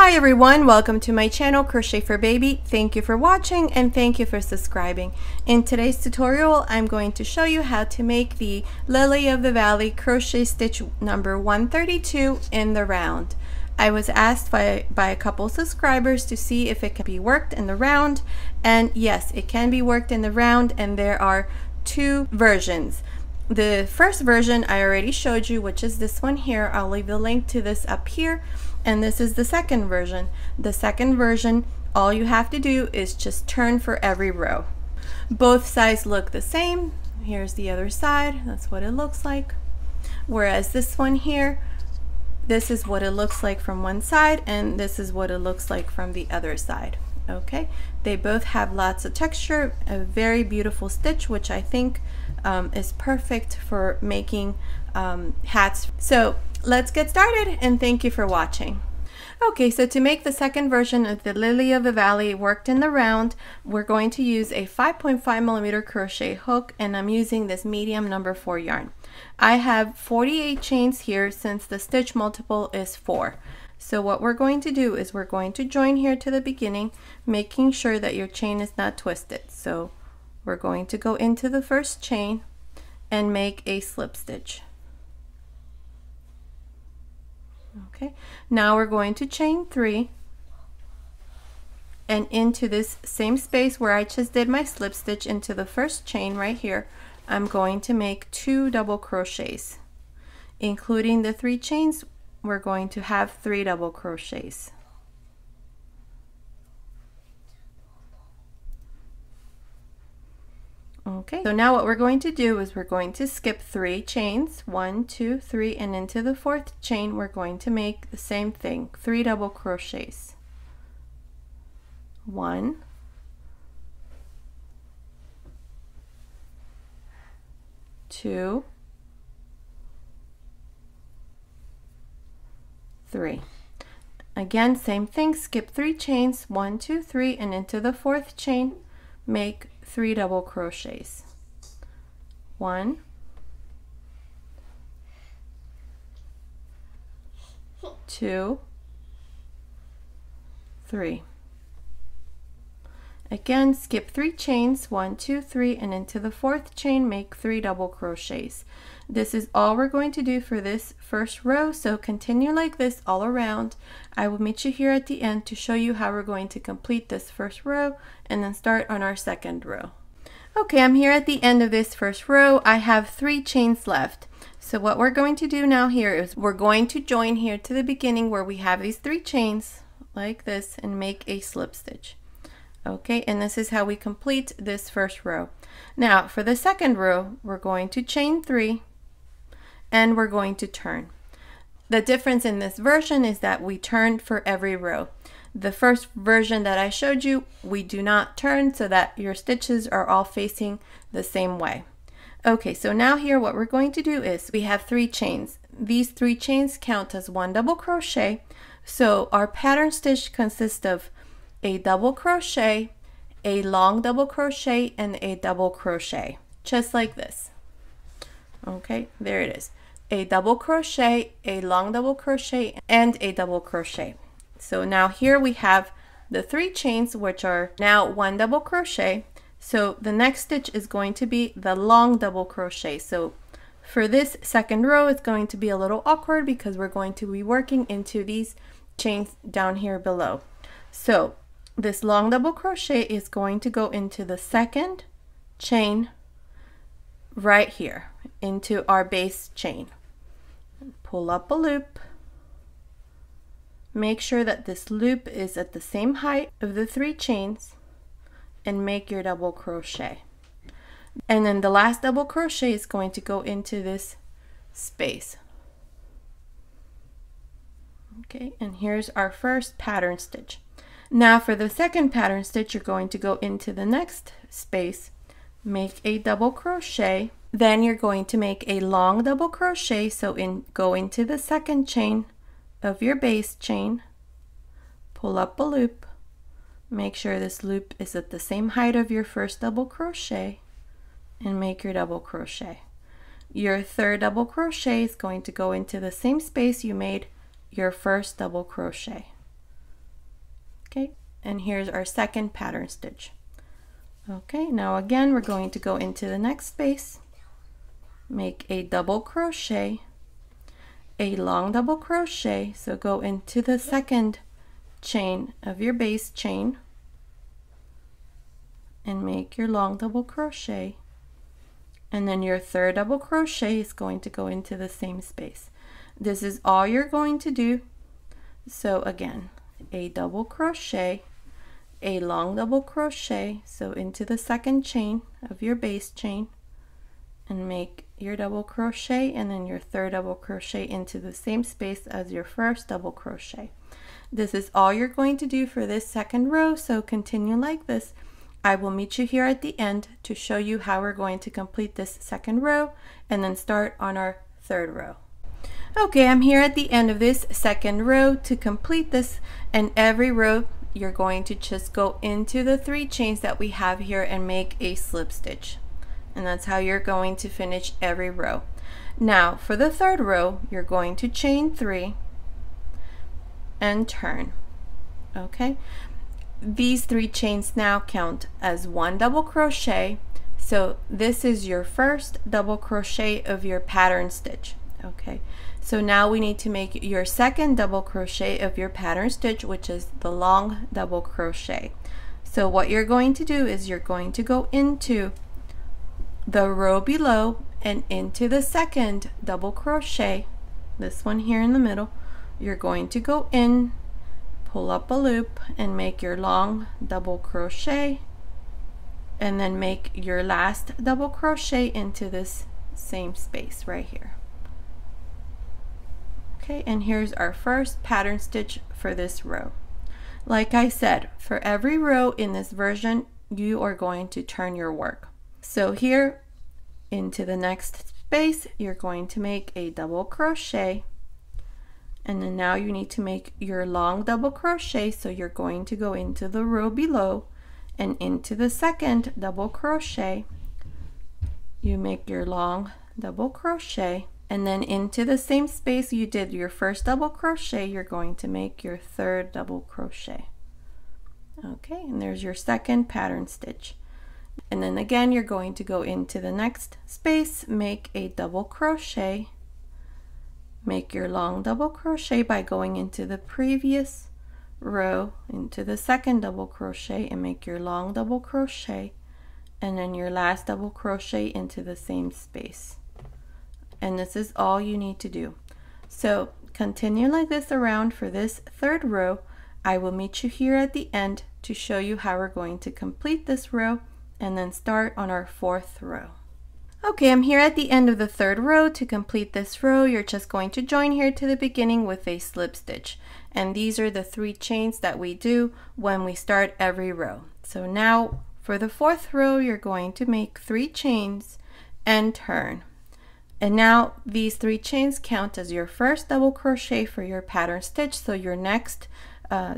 Hi everyone, welcome to my channel Crochet for Baby. Thank you for watching and thank you for subscribing. In today's tutorial, I'm going to show you how to make the Lily of the Valley crochet stitch number 132 in the round. I was asked by a couple subscribers to see if it can be worked in the round, and yes, it can be worked in the round, and there are two versions. The first version I already showed you, which is this one here. I'll leave the link to this up here. And this is the second version. The second version, all you have to do is just turn for every row. Both sides look the same. Here's the other side. That's what it looks like. Whereas this one here, this is what it looks like from one side, and this is what it looks like from the other side. Okay, they both have lots of texture, a very beautiful stitch, which I think is perfect for making hats. So let's get started, and thank you for watching. Okay, so to make the second version of the Lily of the Valley worked in the round, we're going to use a 5.5mm crochet hook, and I'm using this medium number 4 yarn. I have 48 chains here since the stitch multiple is 4. So what we're going to do is we're going to join here to the beginning, making sure that your chain is not twisted. So we're going to go into the first chain and make a slip stitch. Okay, now we're going to chain 3, and into this same space where I just did my slip stitch into the first chain right here, I'm going to make 2 double crochets. Including the 3 chains, we're going to have 3 double crochets. Okay, so now what we're going to do is we're going to skip 3 chains, 1, 2, 3, and into the 4th chain we're going to make the same thing, 3 double crochets. 1, 2, 3. Again, same thing, skip 3 chains, 1, 2, 3, and into the 4th chain make 3 double crochets. 1, 2, 3. Again, skip 3 chains, 1, 2, 3, and into the 4th chain make 3 double crochets. This is all we're going to do for this first row, so continue like this all around. I will meet you here at the end to show you how we're going to complete this first row and then start on our second row. Okay, I'm here at the end of this first row. I have 3 chains left. So what we're going to do now here is we're going to join here to the beginning where we have these 3 chains like this and make a slip stitch. Okay, and this is how we complete this first row. Now for the second row, we're going to chain 3 and we're going to turn. The difference in this version is that we turn for every row. The first version that I showed you, we do not turn, so that your stitches are all facing the same way. Okay, so now here what we're going to do is we have 3 chains. These 3 chains count as 1 double crochet. So our pattern stitch consists of a double crochet, a long double crochet, and a double crochet, just like this. Okay, there it is. A double crochet, a long double crochet, and a double crochet. So now here we have the 3 chains, which are now 1 double crochet. So the next stitch is going to be the long double crochet. So for this second row, it's going to be a little awkward because we're going to be working into these chains down here below. So this long double crochet is going to go into the second chain right here into our base chain. Pull up a loop. Make sure that this loop is at the same height of the 3 chains and make your double crochet. And then the last double crochet is going to go into this space. Okay, and here's our first pattern stitch. Now for the second pattern stitch, you're going to go into the next space, make a double crochet, then you're going to make a long double crochet, so go into the second chain of your base chain, pull up a loop, make sure this loop is at the same height of your first double crochet, and make your double crochet. Your third double crochet is going to go into the same space you made your first double crochet. Okay, and here's our second pattern stitch. Okay, now again we're going to go into the next space, make a double crochet, a long double crochet, so go into the second chain of your base chain and make your long double crochet, and then your third double crochet is going to go into the same space. This is all you're going to do. So again, a double crochet, a long double crochet, so into the second chain of your base chain and make your double crochet, and then your third double crochet into the same space as your first double crochet. This is all you're going to do for this second row, so continue like this. I will meet you here at the end to show you how we're going to complete this second row and then start on our third row. Okay, I'm here at the end of this second row. To complete this, and every row you're going to just go into the 3 chains that we have here and make a slip stitch, and that's how you're going to finish every row. Now for the third row, you're going to chain 3 and turn. Okay, these 3 chains now count as 1 double crochet, so this is your first double crochet of your pattern stitch. Okay, so now we need to make your second double crochet of your pattern stitch, which is the long double crochet. So what you're going to do is you're going to go into the row below and into the second double crochet, this one here in the middle. You're going to go in, pull up a loop and make your long double crochet, and then make your last double crochet into this same space right here. Okay, and here's our first pattern stitch for this row. Like I said, for every row in this version, you are going to turn your work. So here into the next space, you're going to make a double crochet, and then now you need to make your long double crochet, so you're going to go into the row below and into the second double crochet. You make your long double crochet, and then into the same space you did your first double crochet, you're going to make your third double crochet. Okay, and there's your second pattern stitch. And then again, you're going to go into the next space, make a double crochet, make your long double crochet by going into the previous row, into the second double crochet, and make your long double crochet, and then your last double crochet into the same space. And this is all you need to do. So continue like this around for this third row. I will meet you here at the end to show you how we're going to complete this row and then start on our fourth row. Okay, I'm here at the end of the third row. To complete this row, you're just going to join here to the beginning with a slip stitch. And these are the 3 chains that we do when we start every row. So now for the fourth row, you're going to make 3 chains and turn. And now these 3 chains count as your first double crochet for your pattern stitch. So your next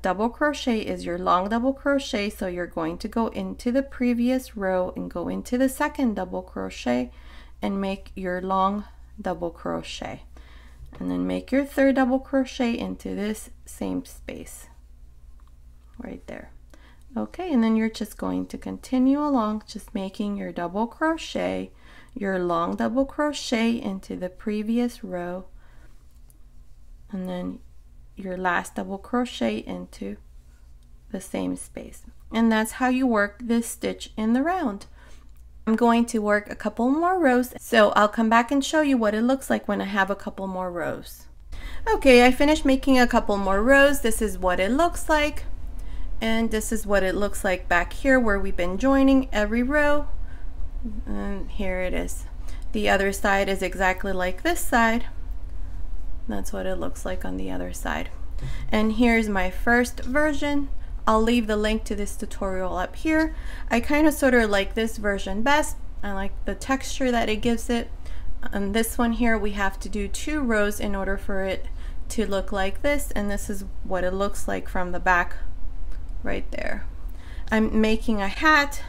double crochet is your long double crochet, so you're going to go into the previous row and go into the second double crochet and make your long double crochet, and then make your third double crochet into this same space right there. Okay, and then you're just going to continue along, just making your double crochet, your long double crochet into the previous row, and then your last double crochet into the same space. And that's how you work this stitch in the round. I'm going to work a couple more rows, so I'll come back and show you what it looks like when I have a couple more rows. Okay, I finished making a couple more rows. This is what it looks like, and this is what it looks like back here where we've been joining every row. And here it is. The other side is exactly like this side. That's what it looks like on the other side. And here's my first version. I'll leave the link to this tutorial up here. I kind of sort of like this version best. I like the texture that it gives it. On this one here, we have to do 2 rows in order for it to look like this, and this is what it looks like from the back right there. I'm making a hat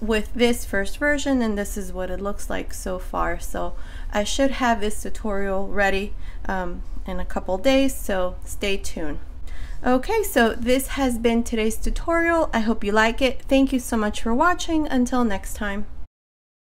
with this first version, and this is what it looks like so far. So I should have this tutorial ready in a couple days, so stay tuned. Okay, so this has been today's tutorial. I hope you like it. Thank you so much for watching. Until next time.